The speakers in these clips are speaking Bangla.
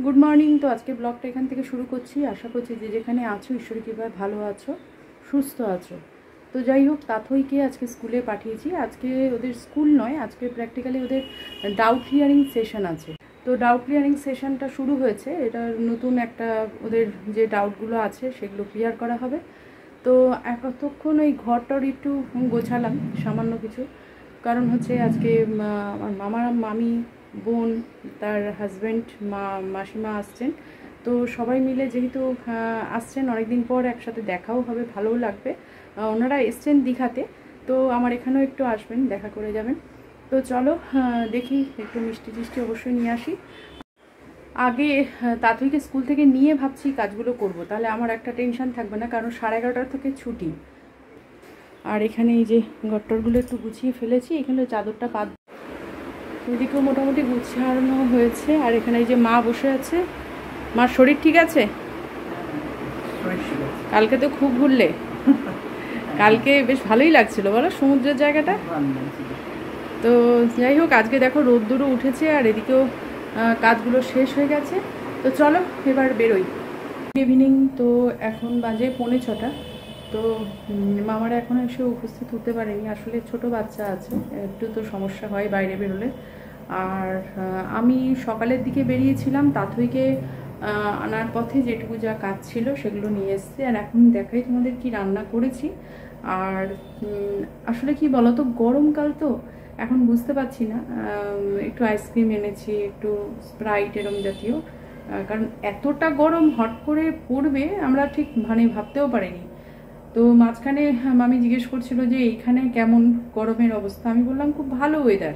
Good morning. তো আজকে ব্লগটা এখান থেকে শুরু করছি। আশা করছি যে যেখানে আছো ঈশ্বরের কৃপায় ভালো আছো, সুস্থ আছো। তো যাই হোক, তাথইকে আজকে স্কুলে পাঠিয়েছি। আজকে ওদের স্কুল নয়, আজকে প্র্যাকটিক্যালি ওদের ডাউট ক্লিয়ারিং সেশন আছে। তো ডাউট ক্লিয়ারিং সেশনটা শুরু হয়েছে। এটা নতুন একটা ওদের যে ডাউটগুলো আছে সেগুলো ক্লিয়ার করা হবে। তো এতক্ষণ ওই ঘরটার একটু গোছালাম সামান্য কিছু, কারণ হচ্ছে আজকে আমার মামা মামি বোন তার হাজব্যান্ড মাসিমা আসছেন। তো সবাই মিলে যেহেতু আসছেন, অনেকদিন পর একসাথে দেখাও হবে, ভালোও লাগবে। ওনারা এসছেন দীঘাতে, তো আমার এখানেও একটু আসবেন, দেখা করে যাবেন। তো চলো দেখি, একটু মিষ্টি টিষ্টি অবশ্যই নিয়ে আসি। আগে তাঁতুইকে স্কুল থেকে নিয়ে ভাবছি কাজগুলো করব, তাহলে আমার একটা টেনশন থাকবে না, কারণ 11:30 থেকে ছুটি। আর এখানে এই যে গট্টরগুলো একটু গুছিয়ে ফেলেছি, এখানে চাদরটা পাত এদিকেও মোটামুটি গুছানো হয়েছে। আর এখানে এই যে মা বসে আছে। মার শরীর ঠিক আছে? কালকে তো খুব ঘুরলে, কালকে বেশ ভালোই লাগছিল বলো সমুদ্রের জায়গাটা। তো যাই হোক, আজকে দেখো রোদ্দুরও উঠেছে আর এদিকেও কাজগুলো শেষ হয়ে গেছে। তো চলো এবার বেরোই। ইভিনিং। তো এখন বাজে 5:45। তো মামারা এখনও এসে উপস্থিত হতে পারেনি, আসলে ছোট বাচ্চা আছে, একটু তো সমস্যা হয় বাইরে বেরোলে। আর আমি সকালের দিকে বেরিয়েছিলাম, তাথইকে আনার পথে যেটুকু যা কাজ ছিল সেগুলো নিয়ে এসেছি। আর এখন দেখাই তোমাদের কি রান্না করেছি। আর আসলে কি বলতো, গরমকাল তো এখন বুঝতে পারছি না, একটু আইসক্রিম এনেছি, একটু স্প্রাইট এরম জাতীয়, কারণ এতটা গরম হট করে পড়বে আমরা ঠিক ভাবতেও পারিনি। তো মাঝখানে মামি জিজ্ঞেস করছিল যে এইখানে কেমন গরমের অবস্থা। আমি বললাম খুব ভালো ওয়েদার,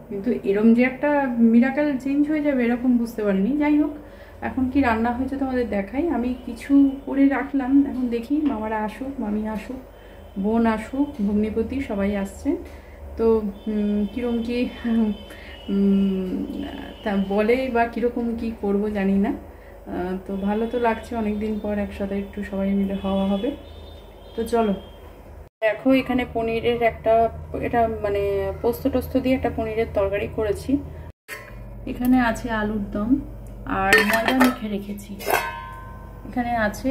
কিন্তু এরম যে একটা মিরাকেল চেঞ্জ হয়ে যাবে এরকম বুঝতে পারিনি। যাই হোক, এখন কি রান্না হয়েছে তোমাদের দেখাই। আমি কিছু করে রাখলাম, এখন দেখি মামারা আসুক, মামি আসুক, বোন আসুক, ভগ্নিপতি সবাই আসছেন। তো কীরকম কি তা বলে বা কীরকম কি করব জানি না। তো ভালো তো লাগছে, অনেকদিন পর একসাথে একটু সবাই মিলে হওয়া হবে। তো চলো দেখো, এখানে পনিরের একটা, এটা মানে পোস্ত টোস্ত দিয়ে একটা পনিরের তরকারি করেছি। এখানে আছে আলুর দম আর ময়দা মেখে রেখেছি। এখানে আছে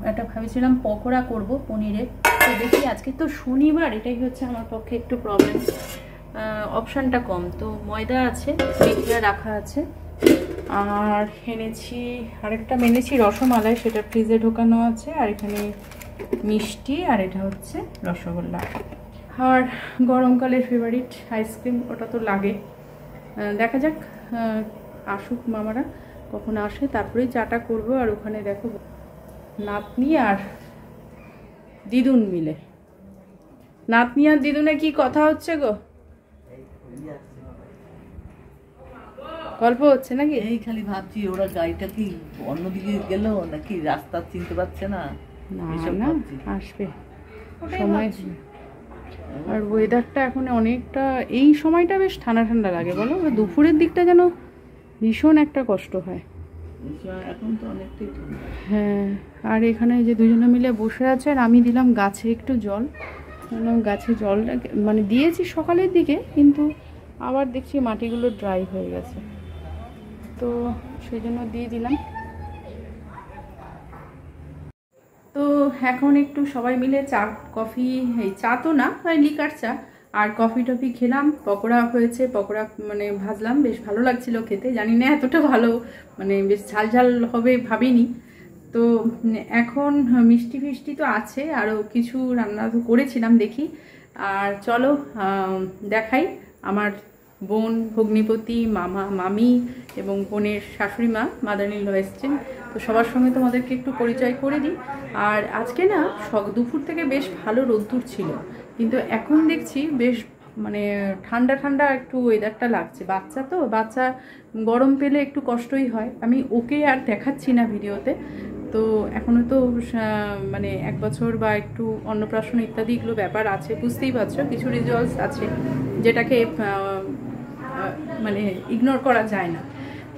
একটা, ভেবেছিলাম পকোড়া করব পনিরের। তো দেখি, আজকে তো শনিবার, এটাই হচ্ছে আমার পক্ষে একটু প্রবলেম, অপশানটা কম। তো ময়দা আছে, মেখে রাখা আছে। আর এনেছি আরেকটা, এনেছি রসমালাই, সেটা ফ্রিজে ঢোকানো আছে। আর এখানে মিষ্টি, আর এটা হচ্ছে রসগোল্লা। আর গরমকালের ফেভারিট আইসক্রিম, ওটা তো লাগে। দেখা যাক আসুক মামারা, কখন আসে তারপরেই চাটা করবো। আর ওখানে দেখো নাতনি আর দিদুন মিলে, নাতনি আর দিদুনে কি কথা হচ্ছে গো? গল্প হচ্ছে নাকি? এই খালি ভাবছি ওরা গাড়িটা কি অন্যদিকে গেল নাকি রাস্তা চিনতে পারছে না। না আসবে সময়। আর ওয়েদারটা এখন অনেকটা, এই সময়টা বেশ ঠান্ডা ঠান্ডা লাগে বলো। দুপুরের দিকটা যেন ভীষণ একটা কষ্ট হয় এখন তো অনেকটাই। হ্যাঁ। আর এখানে যে দুজনে মিলে বসে আছে, আর আমি দিলাম গাছে একটু জল। গাছে জলটা মানে দিয়েছি সকালের দিকে, কিন্তু আবার দেখছি মাটিগুলো ড্রাই হয়ে গেছে, তো সেই জন্য দিয়ে দিলাম। তো এখন একটু সবাই মিলে চা কফি, এই চা তো না, লিকার চা আর কফি টফি খেলাম। পকোড়া হয়েছে, পকোড়া মানে ভাজলাম, বেশ ভালো লাগছিল খেতে। জানি না এতটা ভালো, মানে বেশ ঝাল ঝাল হবে ভাবিনি। তো এখন মিষ্টি ফিষ্টি তো আছে, আরও কিছু রান্না তো করেছিলাম, দেখি। আর চলো দেখাই, আমার বোন, ভগ্নিপতি, মামা, মামি এবং বোনের শাশুড়ি মা, মাদার-ইন-ল এসছেন। তো সবার সঙ্গে তোমাদেরকে একটু পরিচয় করে দিই। আর আজকে না দুপুর থেকে বেশ ভালো রোদ্দুর ছিল, কিন্তু এখন দেখছি বেশ মানে ঠান্ডা ঠান্ডা একটু ওয়েদারটা লাগছে। বাচ্চা তো, বাচ্চা গরম পেলে একটু কষ্টই হয়। আমি ওকে আর দেখাচ্ছি না ভিডিওতে। তো এখনও তো মানে 1 বছর বা একটু অন্নপ্রাশন ইত্যাদি এগুলো ব্যাপার আছে, বুঝতেই পারছো, কিছু রিচুয়ালস আছে যেটাকে মানে ইগনোর করা যায় না।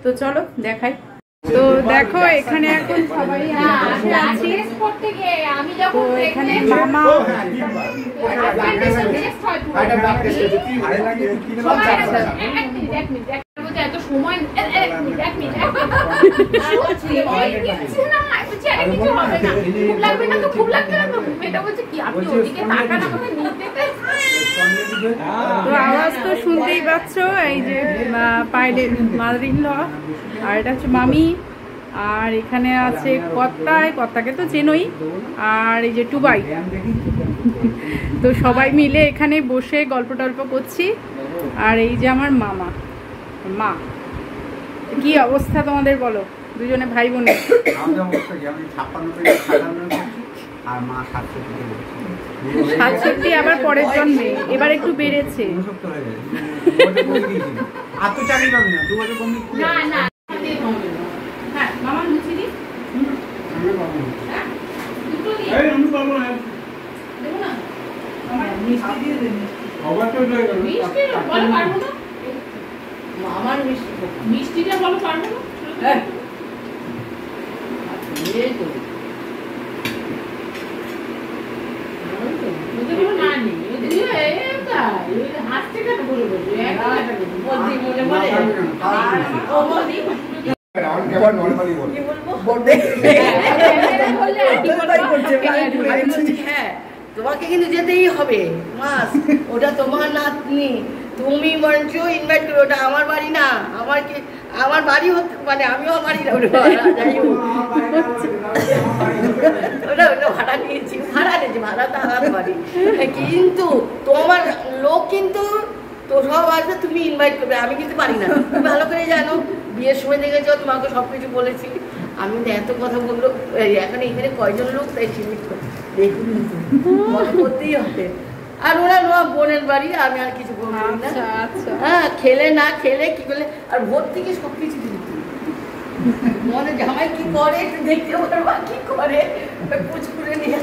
তো চলো দেখাই। তো দেখো এখানে এখন সবাই আছি। তো এখানে মামা, সময় এক মিনিট খুব লাগবে না তো খুব লাগবে না তো এটা বলছে কি আপনি ওদিকে টাকা না আমাকে নিতে তো আওয়াজ তো শুনতেই পাচ্ছ, এই যে পাইলের মাদার ইন ল, আর এটা হচ্ছে মামি, আর এখানে আছে কর্তাকে তো চেনই, আর এই যে টুবাই। তো সবাই মিলে এখানে বসে গল্প টল্প করছি। আর এই যে আমার মা, কি অবস্থা তোমাদের বলো, দুজনে ভাই বোনের? আর 67 আবার পরের জন্মে, এবার একটু বেড়েছে। মিষ্টিটা বলো পারবো না হাসতে কেন বলে তোমাকে কিন্তু যেতেই হবে মাস, ওটা তোমার নাতনি, তুমি বরঞ্চ ইনভাইট করো, ওটা আমার বাড়ি না, আমার বাড়ি হতে মানে আমিও বাড়ি না, ওটা ভাড়া নিয়েছি, ভাড়া তো আমার বাড়ি, কিন্তু তোমার লোক কিন্তু তো সব আসবে, তুমি ইনভাইট করবে, আমি কিন্তু পারি না, তুমি ভালো করে জানো, বিয়ের সময় দেখেছো তোমাকে সব কিছু বলেছি আমি, এত কথা বললো এখন এখানে কয়জন লোক তাই সীমিত দেখুন করতেই হবে। আর ওরা বোনের বাড়ি, আমি আর কিছু বলবো না। হ্যাঁ, খেলে না খেলে কি করলে, আর ভোর থেকে সব কিছু মনে জামাই কি করে একটু দেখতে পারবা, কি করে পুচকুড়ে নিয়ে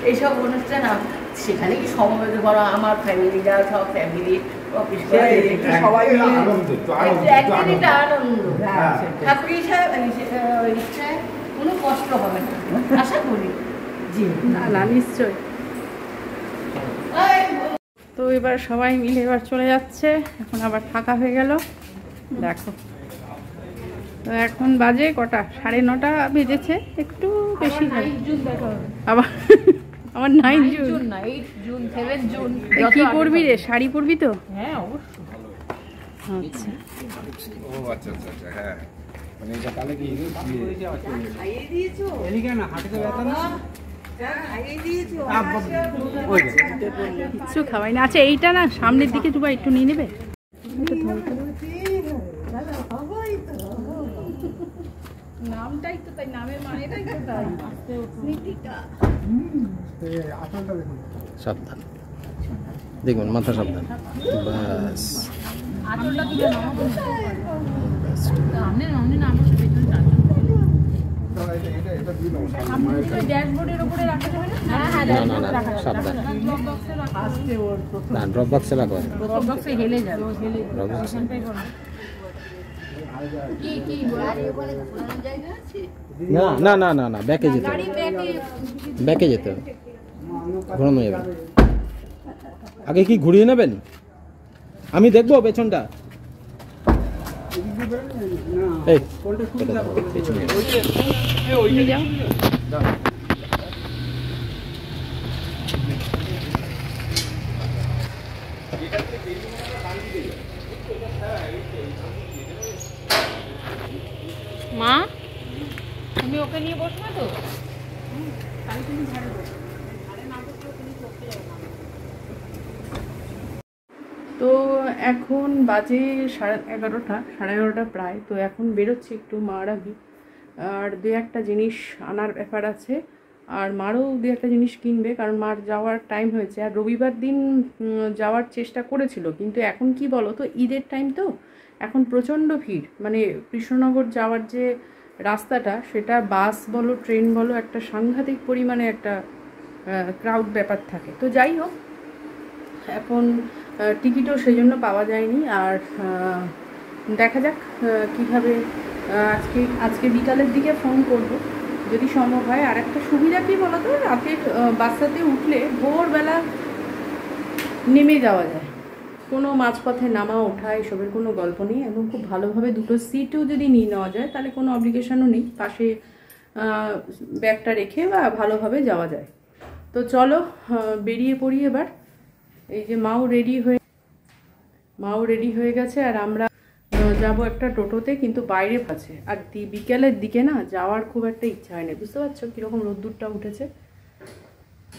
এইসব অনুষ্ঠান, সেখানে কি সমবেত বড় আমার ফ্যামিলিরা সব ফ্যামিলি অফিস করে সবাই একটা আনন্দ। ঠাকুর ইচ্ছায় কোনো কষ্ট হবে না আশা করি। জি না নিশ্চয়। তো এবার সবাই মিলে এবার চলে যাচ্ছে, এখন আবার ফাঁকা হয়ে গেল দেখো। তো এখন বাজে কটা, 9:30 বেজেছে, একটু বেশি আবার 9 জুন না 8 জুন 7 জুন। কি করবি রে, শাড়ি পরবি তো? হ্যাঁ অবশ্যই। আচ্ছা ও আচ্ছা হ্যাঁ, মানে এটা কালে কি খাইয়ে দিয়েছো? এদিকে না হাঁটুতে ব্যথা না, খাইয়ে দিয়েছো? কিচ্ছু খাওয়াই না। আচ্ছা এইটা না সামনের দিকে দুবার একটু নিয়ে নেবে। নামটাই তো তাই, নামের মানেটাই তো তাই। সাবধান দেখুন, মাথা সাবধান, বাস আঁচলটা দিকে নামাবো সামনে না আমার পেছনে ড্যাশবোর্ডের উপরে রাখা যাবে না? না সাবধান, না ড্রপ বক্সে রাখো, ড্রপ বক্সে হেলে যাবে, ড্রপ বক্সে। না ব্যাকে যেতে হবে, ব্যাকে যেতে হবে, ঘোরানো যাবে না। আগে কি ঘুরিয়ে নেবেন? আমি দেখবো পেছনটা। এই পেছনে নিয়ে যাও। মা তুমি ওকে নিয়ে বসবে তো? তো এখন বাজে 11:30 প্রায়। তো এখন বেরোচ্ছি একটু মার আগে, আর দু একটা জিনিস আনার ব্যাপার আছে, আর মারও দু একটা জিনিস কিনবে, কারণ মার যাওয়ার টাইম হয়েছে। আর রবিবার দিন যাওয়ার চেষ্টা করেছিল, কিন্তু এখন কি বলো তো, ঈদের টাইম তো এখন প্রচণ্ড ভিড়, মানে কৃষ্ণনগর যাওয়ার যে রাস্তাটা, সেটা বাস বলো ট্রেন বলো একটা সাংঘাতিক পরিমাণে একটা ক্রাউড ব্যাপার থাকে। তো যাই হোক, এখন টিকিটও সেই জন্য পাওয়া যায়নি। আর দেখা যাক কীভাবে, আজকে বিকালের দিকে ফোন করব যদি সম্ভব হয়। আর একটা সুবিধা কী বলো তো, রাতের বাসটাতে উঠলে ভোরবেলা নেমে যাওয়া যায়, কোনো মাঝপথে নামা ওঠা এসবের কোনো গল্প নেই, এবং খুব ভালোভাবে দুটো সিটও যদি নিয়ে নেওয়া যায় তাহলে কোনো অব্লিগেশনও নেই, পাশে ব্যাগটা রেখে বা ভালোভাবে যাওয়া যায়। তো চলো বেরিয়ে পড়ি এবার। এই যে মাও রেডি হয়ে গেছে, আর আমরা যাব একটা টোটোতে, কিন্তু বাইরে আছে। আর বিকেলের দিকে না যাওয়ার খুব একটা ইচ্ছা হয় না, বুঝতে পারছো কীরকম রোদ্দুরটা উঠেছে,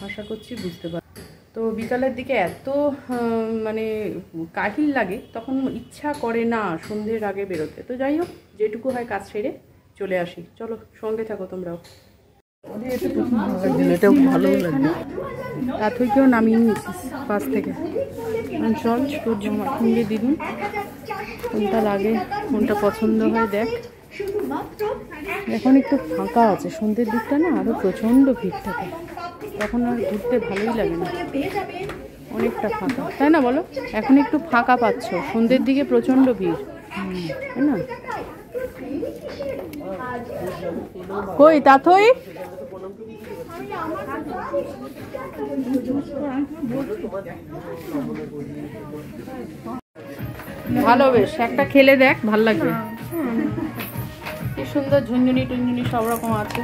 আশা করছি বুঝতে পার। তো বিকালের দিকে এত মানে কাহিল লাগে, তখন ইচ্ছা করে না সন্ধ্যের আগে বেরোতে। তো যাই হোক, যেটুকু হয় কাজ সেরে চলে আসি। চলো সঙ্গে থাকো তোমরাও। এটাও ভালো লাগে। তাথইকেও নামিয়ে নিয়েছিস বাস থেকে। চল তোর জামা সঙ্গে দিদুন, কোনটা লাগে কোনটা পছন্দ হয় দেখ। এখন একটু ফাঁকা আছে, সন্ধ্যের দিকটা না আরও প্রচণ্ড ভিড় থাকে, তখন আর ঘুরতে ভালোই লাগে না, অনেকটা ফাঁকা, তাই না বলো? এখন একটু ফাঁকা পাচ্ছ, সন্ধ্যের দিকে প্রচণ্ড ভিড়, তাই না? কই তাথই? ভালো, বেশ একটা খেলে দেখ, ভাল লাগবে। কি সুন্দর ঝুনঝুনি টুনঝুনি সব রকম আছে,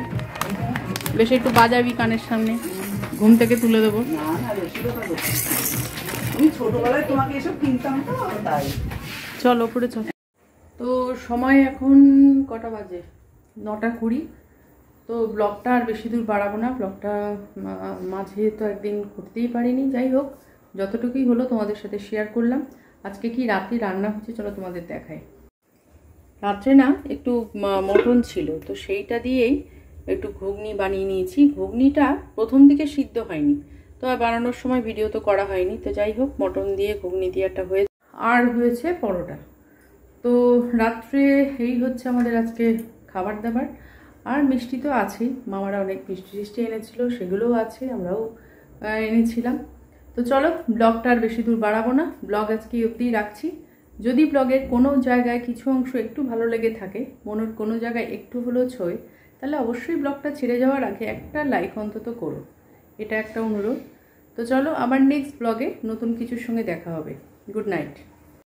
বেশ একটু বাজাবি কানের সামনে, ঘুম থেকে তুলে দেবো। আমি ছোটবেলায় তোমাকে এসব কিনতাম তো তাই। চল ওপরে চল। তো সময় এখন কটা বাজে? 9:20। তো ব্লগটা আর বেশি দূর বাড়াবো না, ব্লগটা মাঝে তো একদিন করতেই পারিনি। যাই হোক, যতটুকুই হলো তোমাদের সাথে শেয়ার করলাম। আজকে কি রাতে রান্না হচ্ছে চলো তোমাদের দেখাই। রাত্রে না একটু মটন ছিল, তো সেইটা দিয়েই একটু ঘুগনি বানিয়ে নিয়েছি। ঘুগনিটা প্রথম দিকে সিদ্ধ হয়নি, তো আর বানানোর সময় ভিডিও তো করা হয়নি। তো যাই হোক, মটন দিয়ে ঘুগনি দিয়ে একটা হয়েছে, আর হয়েছে পরোটা। তো রাত্রে এই হচ্ছে আমাদের আজকে খাবার দাবার। আর মিষ্টি তো আছেই, মামারা অনেক মিষ্টি এনেছিল, সেগুলোও আছে, আমরাও এনেছিলাম। তো চলো ব্লগটা আর বেশি দূর বাড়াবো না, ব্লগ আজকে অবধিই রাখছি। যদি ব্লগের কোনো জায়গায় কিছু অংশ একটু ভালো লেগে থাকে, মনের কোনো জায়গায় একটু হলেও ছোঁয়, তাহলে অবশ্যই ব্লগটা ছেড়ে যাওয়ার আগে একটা লাইক অন্তত করো, এটা একটা অনুরোধ। তো চলো আবার নেক্সট ব্লগে নতুন কিছুর সঙ্গে দেখা হবে। Good night.